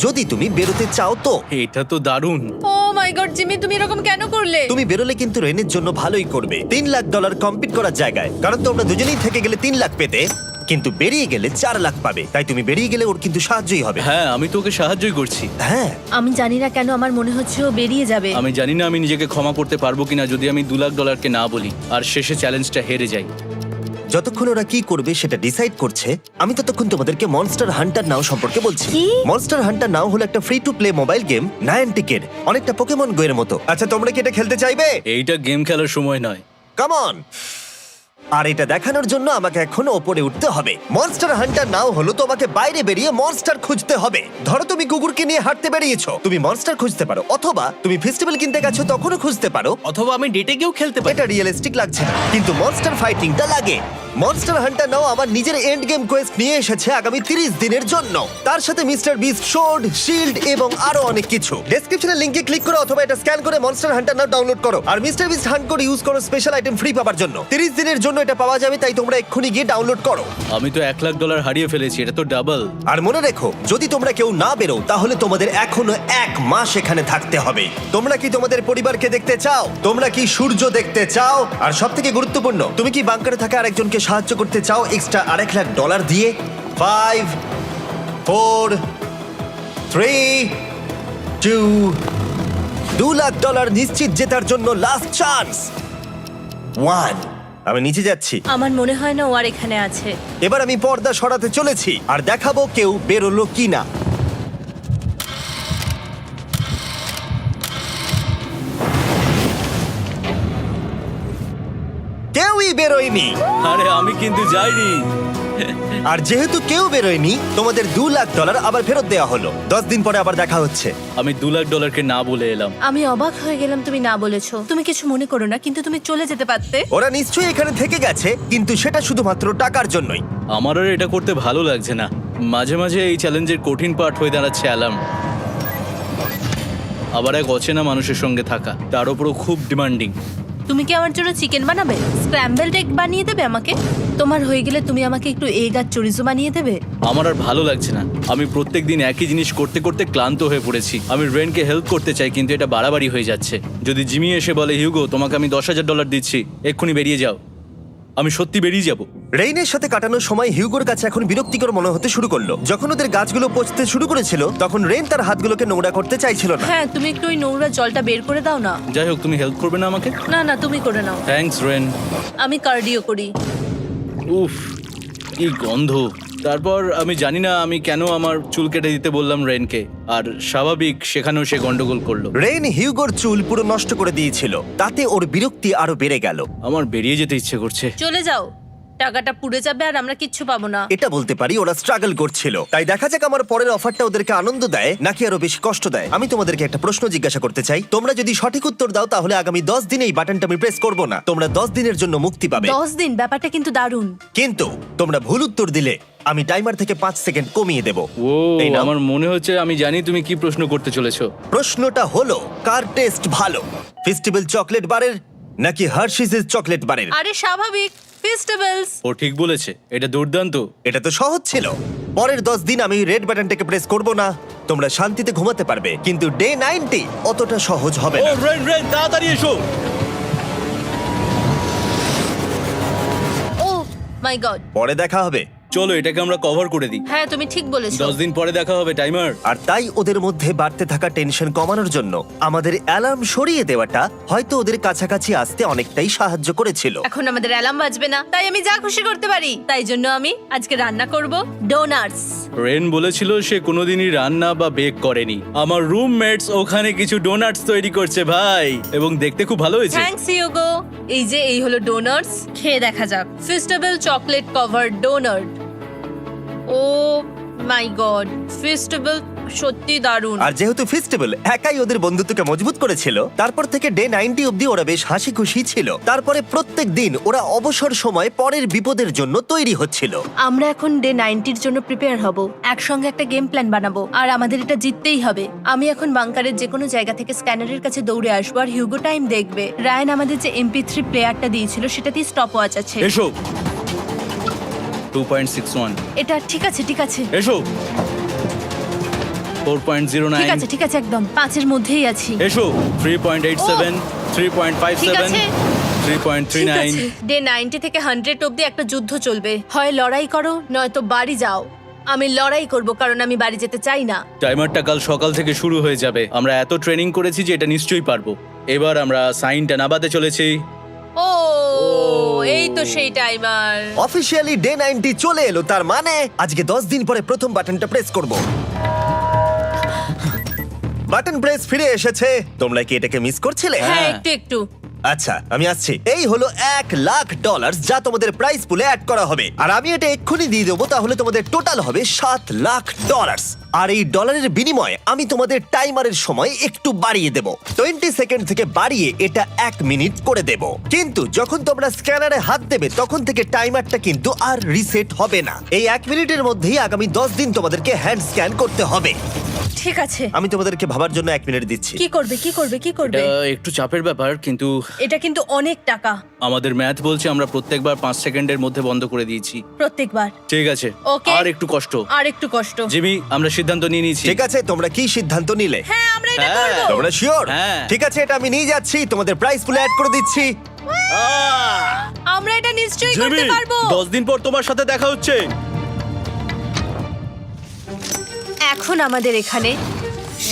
যদি তুমি বেরোতে চাও তো। এটা তো দারুণ। ও মাই গড জিমি, তুমি এরকম কেন করলে? তুমি বেরোলে কিন্তু রেনের জন্য ভালোই করবে। $3 লাখ কম্পিট করার জায়গায়, কারণ তোমরা দুজনেই থেকে গেলে 3 লাখ পেতে, কিন্তু বেরিয়ে গেলে 4 লাখ পাবে। তাই তুমি বেরিয়ে গেলে ওর কিন্তু সাহায্যই হবে। হ্যাঁ, আমি তোকে সাহায্যই করছি। হ্যাঁ, আমি জানি না কেন আমার মনে হচ্ছে ও বেরিয়ে যাবে। আমি জানি না আমি নিজেকে ক্ষমা করতে পারবো কিনা যদি আমি $2 লাখ না বলি আর শেষে চ্যালেঞ্জটা হেরে যাই। যতক্ষণ ওরা কি করবে সেটা ডিসাইড করছে, আমি ততক্ষণ তোমাদেরকে মনস্টার হান্টার নাও সম্পর্কে বলছি। কি? মনস্টার হান্টার নাও হলো একটা free to play mobile game, নায়ান্টিকের, অনেকটা পোকেমন গো এর মতো। আচ্ছা, তোমরা কি এটা খেলতে চাইবে? এইটা গেম খেলার সময় নয়। Come on. আর এটা দেখানোর জন্য আমাকে এখন ওপরে উঠতে হবে। মনস্টার হান্টার নাও হলো তোমাকে বাইরে বেরিয়ে মনস্টার খুঁজতে হবে। ধরো তুমি কুকুরকে নিয়ে হাঁটতে বেরিয়েছো, তুমি মনস্টার খুঁজতে পারো, অথবা তুমি ফেস্টিভ্যাল কিনতে গেছো তখনও খুঁজতে পারো। অথবা আমি ডেটে গিয়েও খেলতে পারি। এটা রিয়েলিস্টিক লাগছে না, কিন্তু মনস্টার ফাইটিংটা লাগে। মনস্টার হান্টার নাও আমার নিজের এন্ড গেম কোয়েস্ট নিয়ে এসেছে আগামী 30 দিনের জন্য। তার সাথে মিস্টার বিস্ট সোর্ড, শিল্ড এবং আরো অনেক কিছু। ডেসক্রিপশনের লিংকে ক্লিক করো অথবা এটা স্ক্যান করে মনস্টার হান্টার নাও ডাউনলোড করো। আর মিস্টার বিস্ট হান্ট করে ইউজ করো স্পেশাল আইটেম ফ্রি পাওয়ার জন্য। 30 দিনের জন্য এটা পাওয়া যাবে, তাই তোমরা এক্ষুনি গিয়ে ডাউনলোড করো। আমি তো $1 লাখ হারিয়ে ফেলেছি, এটা তো ডাবল। আর মনে রেখো, যদি তোমরা কেউ না বেরো তাহলে তোমাদের এখনো 1 মাস এখানে থাকতে হবে। তোমরা কি তোমাদের পরিবারকে দেখতে চাও? তোমরা কি সূর্য দেখতে চাও? আর সবথেকে গুরুত্বপূর্ণ, তুমি কি বাংকারে থাকা আরেকজনকে সাহায্য করতে চাও এক্সট্রা $1 লাখ দিয়ে? 5 4 3 2 $2 লাখ নিশ্চিত জেতার জন্য লাস্ট চান্স 1। আমি নিচে যাচ্ছি। আমার মনে হয় না ও আর এখানে আছে। এবার আমি পর্দা সরাতে চলেছি আর দেখাবো কেউ বেরোলো কিনা। কেউই বেরোয়নি। আরে আমি কিন্তু যাইনি। আর যেহেতু কেউ বেরোয়নি, তোমাদের $2 লাখ আবার ফেরত দেওয়া হলো। 10 দিন পরে আবার দেখা হচ্ছে। আমি $2 লাখ না বলে এলাম। আমি অবাক হয়ে গেলাম তুমি না বলেছো। তুমি কিছু মনে করো না, কিন্তু তুমি চলে যেতে পারতে। ওরা নিশ্চয়ই এখানে থেকে গেছে, কিন্তু সেটা শুধুমাত্র টাকার জন্যই। আমার আর এটা করতে ভালো লাগছে না। মাঝে মাঝে এই চ্যালেঞ্জের কঠিন পার্ট হয়ে দাঁড়াচ্ছে অ্যালার্ম। আবার এক অচেনা মানুষের সঙ্গে থাকা, তার উপরও খুব ডিমান্ডিং। তুমি কি আমার জন্য চিকেন বানাবে? স্ক্র্যাম্বলড এগ বানিয়ে দেবে আমাকে? তোমার হয়ে গেলে তুমি আমাকে একটু এগ আর চরিজো বানিয়ে দেবে? আমার আর ভালো লাগছে না। আমি প্রত্যেকদিন একই জিনিস করতে করতে ক্লান্ত হয়ে পড়েছি। আমি রেনকে হেল্প করতে চাই, কিন্তু এটা বাড়াবাড়ি হয়ে যাচ্ছে। যদি জিমি এসে বলে, হিউগো তোমাকে আমি $10,000 দিচ্ছি, এক্ষুনি বেরিয়ে যাও, আমি সত্যি বেরিয়ে যাব। রেইনের সাথে কাটানোর সময় হিউগোর কাছে এখন বিরক্তিকর মনে হতে শুরু করলো। যখন ওদের গাছগুলো পচতে শুরু করেছিল, তখন রেইন তার হাতগুলোকে নোংরা করতে চাইছিল না। হ্যাঁ, তুমি একটু ওই নোংরা জলটা বের করে দাও না। যাই হোক, তুমি হেল্প করবে না আমাকে? না না, তুমি করে নাও। Thanks Ren. আমি কার্ডিও করি। উফ, কি গন্ধ। তারপর আমি জানি না আমি কেন আমার চুল কেটে দিতে বললাম রেনকে, আর স্বাভাবিক সেখানেও সে গন্ডগোল করলো। রেইন হিউগোর চুল পুরো নষ্ট করে দিয়েছিল, তাতে ওর বিরক্তি আরো বেড়ে গেল। আমার বেরিয়ে যেতে ইচ্ছে করছে। চলে যাও, টাকাটা পুড়ে যাবে আর আমরা কিচ্ছু পাবো না। এটা বলতে পারি ওরা স্ট্রাগল করছিল। তাই দেখা যাক আমার পরের অফারটা ওদেরকে আনন্দ দেয় নাকি আরো বেশি কষ্ট দেয়। আমি তোমাদেরকে একটা প্রশ্ন জিজ্ঞাসা করতে চাই। তোমরা যদি সঠিক উত্তর দাও তাহলে আগামী 10 দিনে এই বাটনটা আমি প্রেস করব না। তোমরা 10 দিনের জন্য মুক্তি পাবে। 10 দিন? ব্যাপারটা কিন্তু দারুণ। কিন্তু তোমরা ভুল উত্তর দিলে আমি টাইমার থেকে 5 সেকেন্ড কমিয়ে দেব। ও এই নাও। আমার মনে হচ্ছে আমি জানি তুমি কি প্রশ্ন করতে চলেছো। প্রশ্নটা হলো, কার টেস্ট ভালো, ফেস্টিভ্যাল চকলেট বারের নাকি হার্শিসের চকলেট বারের? আরে স্বাভাবিক, ফেস্টিভ্যালস। ও ঠিক বলেছে, এটা দুর্দান্ত। এটা তো সহজ ছিল। পরের 10 দিন আমি রেড বাটনটাকে প্রেস করব না, তোমরা শান্তিতে ঘুমাতে পারবে। কিন্তু ডে 90 অতটা সহজ হবে ও না। রেন রেন তাড়াতাড়ি এসো। ও মাই গড। পরে দেখা হবে। চলো এটাকে আমরা কভার করে দিই। হ্যাঁ তুমি ঠিক বলেছো। 10 দিন পরে দেখা হবে টাইমার। আর তাই ওদের মধ্যে বাড়তে থাকা টেনশন কমানোর জন্য আমাদের অ্যালার্ম সরিয়ে দেওয়াটা হয়তো ওদের কাছাকাছি আসতে অনেকটাই সাহায্য করেছিল। এখন আমাদের অ্যালার্ম বাজবে না, তাই আমি যা খুশি করতে পারি। তাই জন্য আমি আজকে রান্না করব ডোনাটস। রেন বলেছিল সে কোনোদিনই রান্না বা বেক করেনি। আমার রুমমেটস ওখানে কিছু ডোনাটস তৈরি করছে ভাই, এবং দেখতে খুব ভালো হয়েছে। Thanks Yugo. এই হলো ডোনাটস, খেয়ে দেখা যাক। Festival chocolate cover donut. Oh my God, festival সত্যি দারুণ। আর যেহেতু ফেস্টিভ্যাল একাই ওদের বন্ধুত্বকে মজবুত করেছিল, তারপর থেকে ডে 90 অব্দি ওরা বেশ হাসি খুশি ছিল। তারপরে প্রত্যেক দিন ওরা অবসর সময় পরের বিপদের জন্য তৈরি হচ্ছিল। আমরা এখন ডে 90-র জন্য প্রিপেয়ার হব, একসঙ্গে একটা গেম প্ল্যান বানাবো, আর আমাদের এটা জিততেই হবে। আমি এখন বাংকারের যে কোনো জায়গা থেকে স্ক্যানারের কাছে দৌড়ে আসবো, আর হিউগো টাইম দেখবে। রায়ান আমাদের যে MP3 প্লেয়ারটা দিয়েছিল সেটাতেই স্টপ ওয়াচ আছে। এসো 2.61। এটা ঠিক আছে, ঠিক আছে, এসো 4.09। ঠিক আছে, ঠিক আছে, একদম 5-এর মধ্যেই আছি। এসো 3.87, ঠিক 3.57, আছে। 3.39। ডে 90 থেকে 100 অব্দি একটা যুদ্ধ চলবে। হয় লড়াই করো, নয়তো বাড়ি যাও। আমি লড়াই করব, কারণ আমি বাড়ি যেতে চাই না। টাইমারটা কাল সকাল থেকে শুরু হয়ে যাবে। আমরা এত ট্রেনিং করেছি যে এটা নিশ্চয়ই পারবো। এবার আমরা সাইনটা নাবাতে চলেছি। ও এই তো সেই টাইমার। অফিসিয়ালি ডে 90 চলে এলো, তার মানে আজকে 10 দিন পরে প্রথম বাটনটা প্রেস করব। বাটন প্রেস ফিরে এসেছে। তোমরা কি এটাকে মিস করছিলে? হ্যাঁ, একটু একটু। আচ্ছা আমি আসছি। এই হলো $1,00,000 যা তোমাদের প্রাইস পুলে অ্যাড করা হবে, আর আমি এটা এক্ষুনি দিয়ে দেবো। তাহলে তোমাদের টোটাল হবে $7,00,000। আর এই ডলারের বিনিময়ে আমি তোমাদের টাইমারের সময় একটু বাড়িয়ে দেব। 20 সেকেন্ড থেকে বাড়িয়ে এটা 1 মিনিট করে দেব। কিন্তু যখন তোমরা স্ক্যানারে হাত দেবে তখন থেকে টাইমারটা কিন্তু আর রিসেট হবে না। এই 1 মিনিটের মধ্যেই আগামী 10 দিন তোমাদেরকে হ্যান্ড স্ক্যান করতে হবে। ঠিক আছে। আমি তোমাদেরকে ভাবার জন্য 1 মিনিট দিচ্ছি। কি করবে, কি করবে, কি করবে? এটা একটু চাপের ব্যাপার, কিন্তু এটা কিন্তু অনেক টাকা। আমাদের ম্যাথ বলছে আমরা প্রত্যেকবার 5 সেকেন্ডের মধ্যে বন্ধ করে দিয়েছি। প্রত্যেকবার। ঠিক আছে, Okay. আর একটু কষ্ট। আর একটু কষ্ট। জিমি, আমরা সিদ্ধান্ত নিয়ে নিয়েছি। ঠিক আছে, তোমরা কি সিদ্ধান্ত নিলে? হ্যাঁ, আমরা এটা হ্যাঁ। করব। তোমরা শিওর? হ্যাঁ। ঠিক আছে, এটা আমি নিয়ে যাচ্ছি, তোমাদের প্রাইস পুলে অ্যাড করে দিচ্ছি। আমরা এটা নিশ্চয়ই জিমি, করতে পারবো। 10 দিন পর তোমার সাথে দেখা হচ্ছে। এখন আমাদের এখানে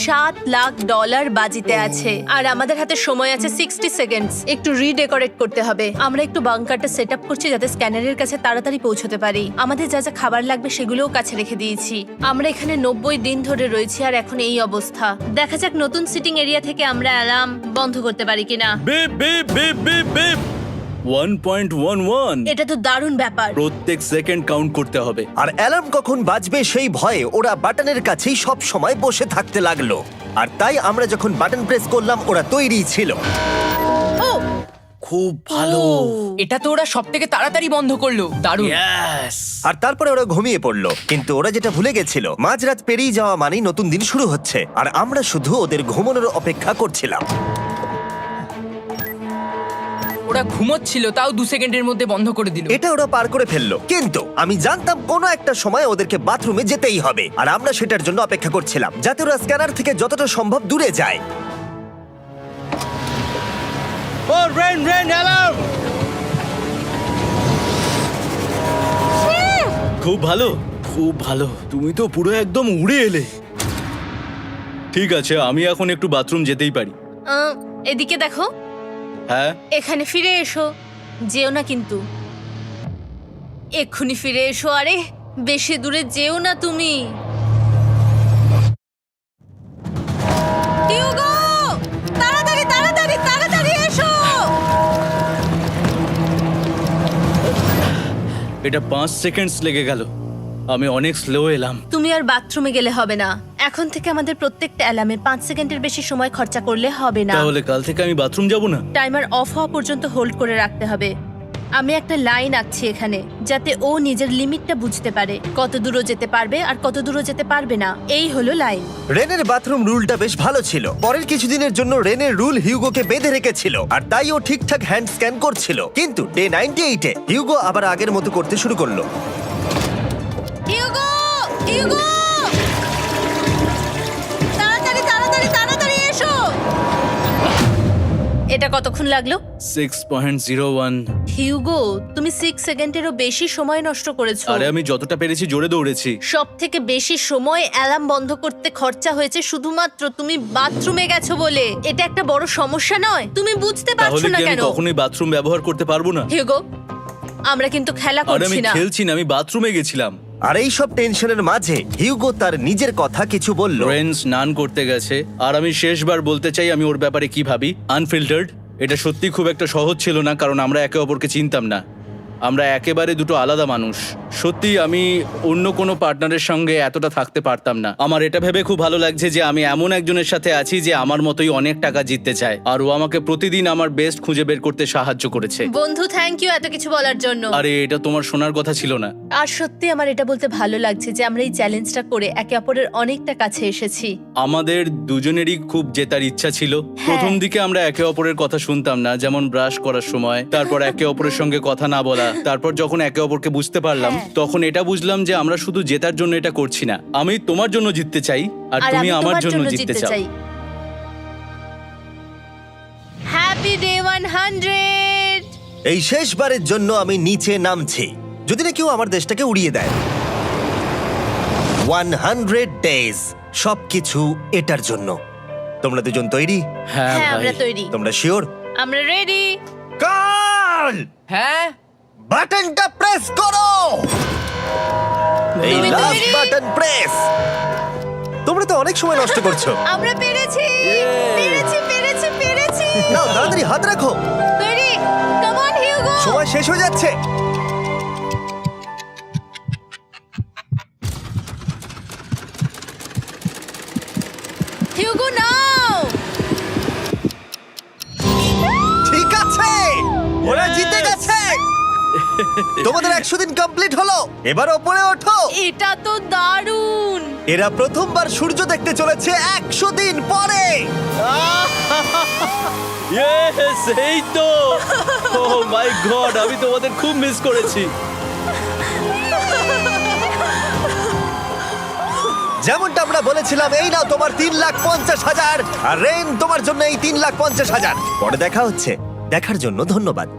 $7,00,000 বাজিতে আছে, আর আমাদের হাতে সময় আছে 60 সেকেন্ডস। একটু রিডেকোরেট করতে হবে। আমরা একটু বাংকারটা সেট আপ করছি যাতে স্ক্যানারের কাছে তাড়াতাড়ি পৌঁছতে পারি। আমাদের যা যা খাবার লাগবে সেগুলোও কাছে রেখে দিয়েছি। আমরা এখানে 90 দিন ধরে রয়েছি, আর এখন এই অবস্থা। দেখা যাক নতুন সিটিং এরিয়া থেকে আমরা অ্যালার্ম বন্ধ করতে পারি কিনা। Beep beep beep beep beep 1.11। এটা তো দারুণ ব্যাপার। প্রত্যেক সেকেন্ড কাউন্ট করতে হবে। আর অ্যালার্ম কখন বাজবে সেই ভয়ে ওরা বাটনের কাছেই সব সময় বসে থাকতে লাগলো। আর তাই আমরা যখন বাটন প্রেস করলাম ওরা তৈরি ছিল। ও খুব ভালো। এটা তো ওরা সব থেকে তাড়াতাড়ি বন্ধ করলো। দারুণ। ইয়েস। আর তারপরে ওরা ঘুমিয়ে পড়লো। কিন্তু ওরা যেটা ভুলে গেছিল, মাঝরাত পেরিয়ে যাওয়া মানেই নতুন দিন শুরু হচ্ছে, আর আমরা শুধু ওদের ঘুমানোর অপেক্ষা করছিলাম। ওরা ঘুমোচ্ছিল, তাও 2 সেকেন্ডের মধ্যে বন্ধ করে দিল। এটা ওরা পার করে ফেললো, কিন্তু আমি জানতাম কোনো একটা সময় ওদেরকে বাথরুমে যেতেই হবে, আর আমরা সেটার জন্য অপেক্ষা করছিলাম যাতে ওরা স্ক্যানার থেকে যতটা সম্ভব দূরে যায়। ও রেন রেন অ্যালার্ম। খুব ভালো, খুব ভালো। তুমি তো পুরো একদম উড়ে এলে। ঠিক আছে, আমি এখন একটু বাথরুম যেতেই পারি। এদিকে দেখো, হ্যাঁ, এখানে ফিরে এসো। যেও না কিন্তু, এক্ষুনি ফিরে এসো। আরে বেশি দূরে যেও না তুমি। টিউগো, তাড়াতাড়ি তাড়াতাড়ি তাড়াতাড়ি এসো। এটা 5 সেকেন্ডস লেগে গেল। আমি অনেক স্লো এলাম। তুমি আর বাথরুমে গেলে হবে না। এখন থেকে আমাদের প্রত্যেকটা অ্যালার্মে 5 সেকেন্ডের বেশি সময় খরচা করলে হবে না। তাহলে কাল থেকে আমি বাথরুম যাব না। টাইমার অফ হওয়া পর্যন্ত হোল্ড করে রাখতে হবে। আমি একটা লাইন আঁকছি এখানে যাতে ও নিজের লিমিটটা বুঝতে পারে, কত দূরও যেতে পারবে আর কত দূরও যেতে পারবে না। এই হলো লাইন। রেনের বাথরুম রুলটা বেশ ভালো ছিল। পরের কিছুদিনের জন্য রেনের রুল হিউগোকে বেঁধে রেখেছিল, আর তাই ও ঠিকঠাক হ্যান্ড স্ক্যান করছিল। কিন্তু ডে 98-এ হিউগো আবার আগের মতো করতে শুরু করলো। হিউগো, হিউগো, তাড়াতাড়ি তাড়াতাড়ি তাড়াতাড়ি এসো। এটা কতক্ষণ লাগলো? 6.01। হিউগো, তুমি 6 সেকেন্ডেরও বেশি সময় নষ্ট করেছো। আরে আমি যতটা পেরেছি জোরে দৌড়েছি। সব থেকে বেশি সময় অ্যালার্ম বন্ধ করতে খরচা হয়েছে শুধুমাত্র তুমি বাথরুমে গেছো বলে। এটা একটা বড় সমস্যা নয়? তুমি বুঝতে পারছো তাহলে না কি আমি কেন? কখনোই বাথরুম ব্যবহার করতে পারবো না? হিউগো, আমরা কিন্তু খেলা আরে আমি করছি না। খেলছি না, আমি বাথরুমে গেছিলাম। আর এই সব টেনশনের মাঝে হিউগো তার নিজের কথা কিছু বলল। রেন স্নান করতে গেছে, আর আমি শেষবার বলতে চাই আমি ওর ব্যাপারে কি ভাবি। আনফিল্টার্ড, এটা সত্যি খুব একটা সহজ ছিল না, কারণ আমরা একে অপরকে চিনতাম না। আমরা একেবারে দুটো আলাদা মানুষ। সত্যি আমি অন্য কোনো পার্টনারের সঙ্গে এতটা থাকতে পারতাম না। আমার এটা ভেবে খুব ভালো লাগছে যে আমি এমন একজনের সাথে আছি যে আমার মতোই অনেক টাকা জিততে চায়, আর ও আমাকে প্রতিদিন আমার বেস্ট খুঁজে বের করতে সাহায্য করেছে। বন্ধু, থ্যাংক ইউ এত কিছু বলার জন্য। আরে এটা তোমার শোনার কথা ছিল না। আর সত্যি আমার এটা বলতে ভালো লাগছে যে আমরা এই চ্যালেঞ্জটা করে একে অপরের অনেকটা কাছে এসেছি। আমাদের দুজনেরই খুব জেতার ইচ্ছা ছিল। প্রথম দিকে আমরা একে অপরের কথা শুনতাম না, যেমন ব্রাশ করার সময়, তারপর একে অপরের সঙ্গে কথা না বলা। তারপর যখন একে অপরকে বুঝতে পারলাম, হ্যাঁ। তখন এটা বুঝলাম যে আমরা শুধু জেতার জন্য এটা করছি না। আমি তোমার জন্য জিততে চাই, আর তুমি আমি আমার তোমার জন্য জিততে চাও। Happy day 100। এই শেষবারের জন্য আমি নিচে নামছি, যদি না কেউ আমার দেশটাকে উড়িয়ে দেয়। 100 ডেজ, সবকিছু এটার জন্য। তোমরা দুজন তৈরি? হ্যাঁ হ্যাঁ, আমরা ভাই। তৈরি, তোমরা শিওর? আমরা রেডি। কাল হ্যাঁ, বাটনটা প্রেস করো। এই তুমি লাস্ট তৈরি? Button press. তোমরা তো অনেক সময় নষ্ট করছো। আমরা পেরেছি, পেরেছি, পেরেছি, পেরেছি। নাও তাড়াতাড়ি হাত রাখো, তৈরি? Come on Hugo. সময় শেষ হয়ে যাচ্ছে। হিউগো নাও। ঠিক আছে, ওরা জিতে গেছে। তোমাদের 100 দিন কমপ্লিট হলো, এবার ওপরে ওঠো। এটা তো দারুণ। এরা প্রথমবার সূর্য দেখতে চলেছে 100 দিন পরে। Yes, এই তো। Oh my God, আমি তোমাদের খুব মিস করেছি। যেমনটা আমরা বলেছিলাম, এই নাও তোমার 3,50,000, আর রেন তোমার জন্য এই 3,50,000। পরে দেখা হচ্ছে, দেখার জন্য ধন্যবাদ।